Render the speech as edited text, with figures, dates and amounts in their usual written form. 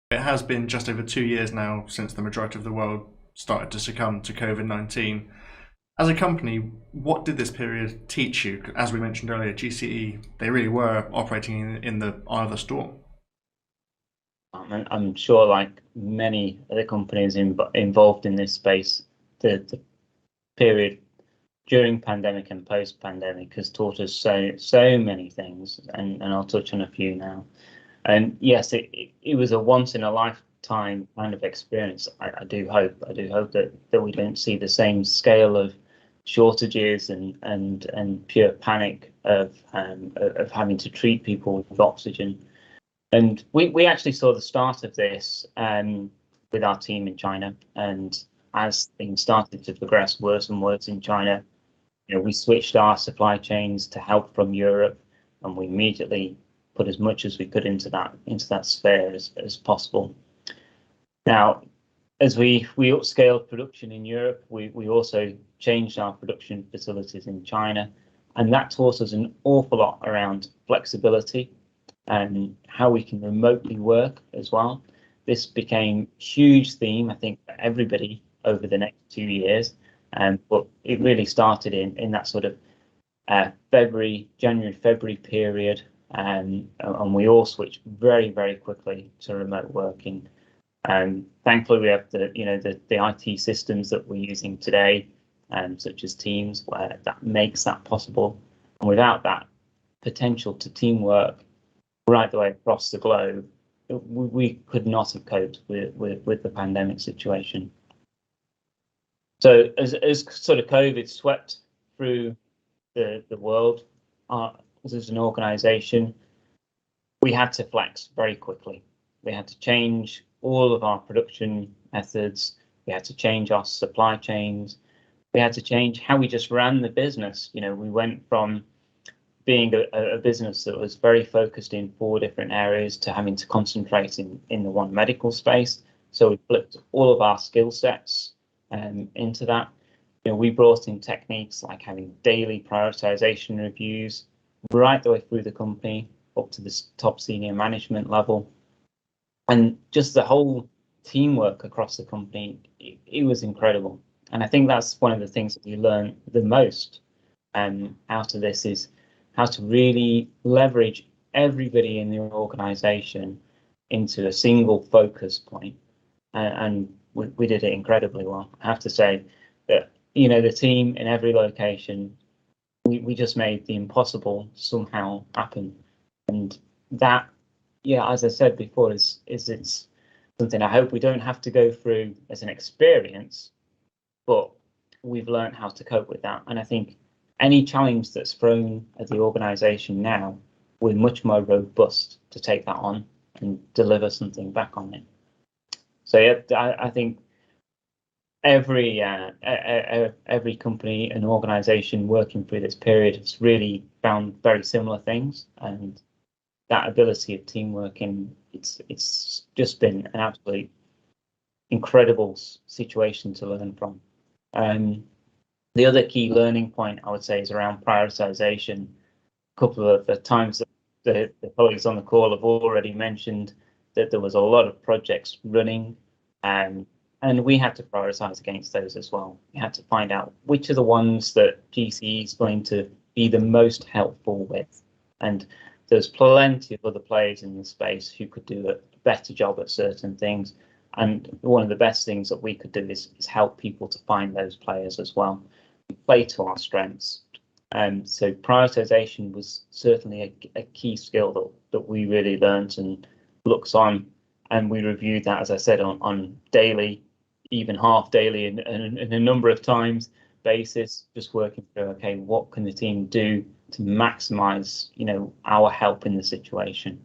It has been just over 2 years now since the majority of the world started to succumb to COVID-19. As a company, what did this period teach you? As we mentioned earlier, GCE, they really were operating in the eye of the storm. And I'm sure, like many other companies involved in this space, the period during pandemic and post pandemic has taught us so many things, and I'll touch on a few now. And yes, it was a once in a lifetime kind of experience. I do hope that we don't see the same scale of shortages and pure panic of having to treat people with oxygen. And we actually saw the start of this with our team in China. And as things started to progress worse and worse in China, we switched our supply chains to help from Europe, and we immediately put as much as we could into that sphere as possible. Now, as we upscaled production in Europe, we also changed our production facilities in China, and that taught us an awful lot around flexibility and how we can remotely work as well. This became a huge theme, I think, for everybody over the next 2 years, but it really started in that sort of January-February period, and we all switched very, very quickly to remote working. Thankfully, we have the IT systems that we're using today, such as Teams, where that makes that possible. And without that potential to teamwork right the way across the globe, we could not have coped with the pandemic situation. So as sort of COVID swept through the world, as an organization, we had to flex very quickly. We had to change all of our production methods. We had to change our supply chains. We had to change how we just ran the business. We went from being a business that was very focused in 4 different areas to having to concentrate in the one medical space. So we flipped all of our skill sets into that. We brought in techniques like having daily prioritization reviews right the way through the company up to the top senior management level. And just the whole teamwork across the company, it was incredible. And I think that's one of the things that we learned the most out of this, is how to really leverage everybody in the organization into a single focus point. And we did it incredibly well. I have to say that, the team in every location, we just made the impossible somehow happen. And that, as I said before, it's something I hope we don't have to go through as an experience, but we've learned how to cope with that. And I think any challenge that's thrown at the organization now, we're much more robust to take that on and deliver something back on it. So I think every company and organization working through this period has really found very similar things, and that ability of teamwork, and it's just been an absolutely incredible situation to learn from. The other key learning point, I would say, is around prioritization. A couple of the times that the colleagues on the call have already mentioned that there was a lot of projects running, and we had to prioritize against those as well. We had to find out which are the ones that GCE is going to be the most helpful with. And there's plenty of other players in the space who could do a better job at certain things. And one of the best things that we could do is help people to find those players as well. We play to our strengths. So prioritization was certainly a key skill that we really learned and looked on. And we reviewed that, as I said, on daily, even half daily, and a number of times basis, just working through, okay, what can the team do to maximize, our help in the situation?